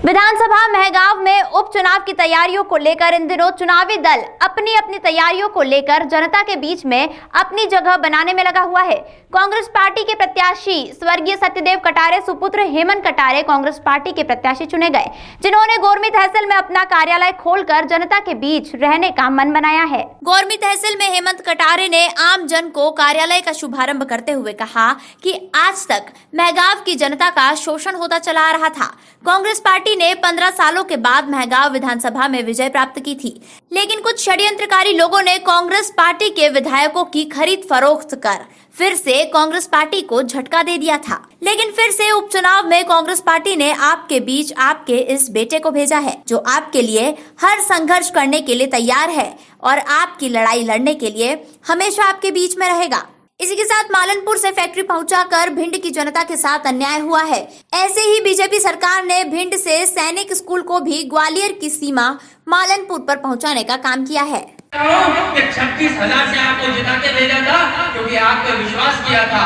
विधानसभा महगांव में उपचुनाव की तैयारियों को लेकर इन दिनों चुनावी दल अपनी अपनी तैयारियों को लेकर जनता के बीच में अपनी जगह बनाने में लगा हुआ है। कांग्रेस पार्टी के प्रत्याशी स्वर्गीय सत्यदेव कटारे सुपुत्र हेमंत कटारे कांग्रेस पार्टी के प्रत्याशी चुने गए, जिन्होंने गोरमी तहसील में अपना कार्यालय खोलकर जनता के बीच रहने का मन बनाया है। गोरमी तहसील में हेमंत कटारे ने आम जन को कार्यालय का शुभारंभ करते हुए कहा कि आज तक महगांव की जनता का शोषण होता चला आ रहा था। कांग्रेस पार्टी ने 15 सालों के बाद महगांव विधानसभा में विजय प्राप्त की थी, लेकिन कुछ षड्यंत्रकारी लोगों ने कांग्रेस पार्टी के विधायकों की खरीद फरोख्त कर फिर से कांग्रेस पार्टी को झटका दे दिया था। लेकिन फिर से उपचुनाव में कांग्रेस पार्टी ने आपके बीच आपके इस बेटे को भेजा है, जो आपके लिए हर संघर्ष करने के लिए तैयार है और आपकी लड़ाई लड़ने के लिए हमेशा आपके बीच में रहेगा। इसी के साथ मालनपुर से फैक्ट्री पहुंचाकर भिंड की जनता के साथ अन्याय हुआ है। ऐसे ही बीजेपी सरकार ने भिंड से सैनिक स्कूल को भी ग्वालियर की सीमा मालनपुर पर पहुंचाने का काम किया है। 36,000 से आपको जिता के भेजा था, क्योंकि आप पे विश्वास किया था।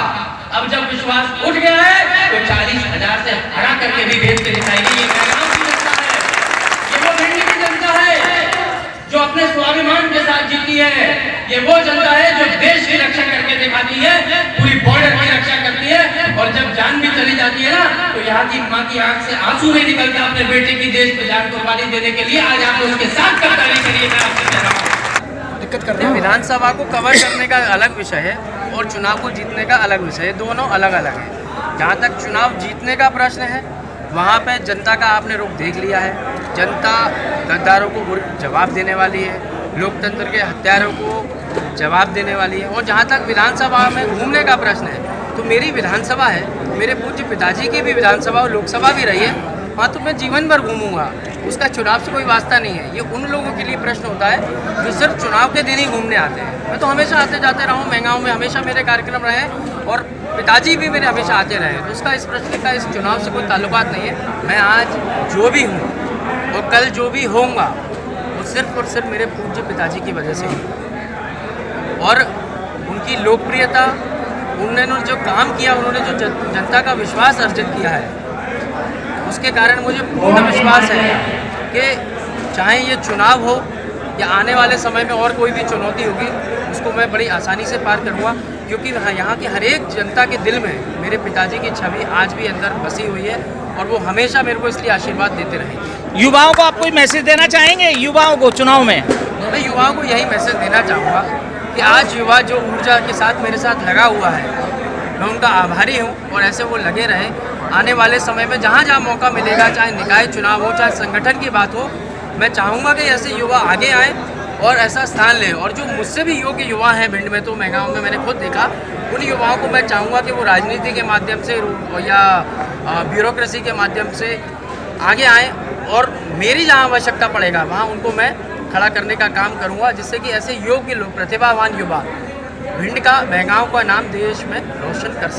अब जब विश्वास उठ गया है तो 40,000 से हरा करके भी भेज के दिखाएगी। ये वो भिंड की जनता है जो अपने स्वाभिमान के साथ जीती है। ये वो जनता है जो देश की रक्षा करके दिखाती है, पूरी बॉर्डर की रक्षा करती है। और जब जान भी चली जाती है ना, तो यहाँ की माँ की आंख से आंसू नहीं निकलता अपने बेटे की देश को जान कुर्बानी देने के लिए। आज आप उसके साथ करताली करिए। मैं आपसे कह रहा हूँ, दिक्कत कर रहे हैं। विधानसभा को कवर करने का अलग विषय है और चुनाव को जीतने का अलग विषय है, दोनों अलग अलग है। जहाँ तक चुनाव जीतने का प्रश्न है, वहाँ पे जनता का आपने रुख देख लिया है। जनता गद्दारों को जवाब देने वाली है, लोकतंत्र के हत्यारों को जवाब देने वाली है। और जहाँ तक विधानसभा में घूमने का प्रश्न है, तो मेरी विधानसभा है, मेरे पूज्य पिताजी की भी विधानसभा और लोकसभा भी रही है, वहाँ तो मैं जीवन भर घूमूंगा। उसका चुनाव से कोई वास्ता नहीं है। ये उन लोगों के लिए प्रश्न होता है जो सिर्फ चुनाव के दिन ही घूमने आते हैं। मैं तो हमेशा आते जाते रहा हूँ, महगांव में हमेशा मेरे कार्यक्रम रहे और पिताजी भी मेरे हमेशा आते रहे। तो उसका इस प्रश्न का इस चुनाव से कोई ताल्लुकात नहीं है। मैं आज जो भी हूँ और कल जो भी होऊंगा वो सिर्फ और सिर्फ मेरे पूज्य पिताजी की वजह से ही। और उनकी लोकप्रियता, उन्होंने जो काम किया, उन्होंने जो जनता का विश्वास अर्जित किया है, उसके कारण मुझे पूर्ण विश्वास है कि चाहे ये चुनाव हो या आने वाले समय में और कोई भी चुनौती होगी, उसको मैं बड़ी आसानी से पार करूँगा। क्योंकि यहाँ की हर एक जनता के दिल में मेरे पिताजी की छवि आज भी अंदर बसी हुई है और वो हमेशा मेरे को इसलिए आशीर्वाद देते रहे। युवाओं को आप कोई मैसेज देना चाहेंगे? युवाओं को चुनाव में मैं युवाओं को यही मैसेज देना चाहूँगा कि आज युवा जो ऊर्जा के साथ मेरे साथ लगा हुआ है, मैं उनका आभारी हूँ और ऐसे वो लगे रहे। आने वाले समय में जहाँ जहाँ मौका मिलेगा, चाहे निकाय चुनाव हो, चाहे संगठन की बात हो, मैं चाहूँगा कि ऐसे युवा आगे आएँ और ऐसा स्थान लें। और जो मुझसे भी योग्य युवा हैं भिंड में, तो महगांव में मैंने खुद देखा, उन युवाओं को मैं चाहूँगा कि वो राजनीति के माध्यम से या ब्यूरोक्रेसी के माध्यम से आगे आएँ और मेरी जहाँ आवश्यकता पड़ेगा वहाँ उनको मैं खड़ा करने का काम करूँगा, जिससे कि ऐसे योग्य लोग, प्रतिभावान युवा भिंड का, महगांव का नाम देश में रोशन कर सकें।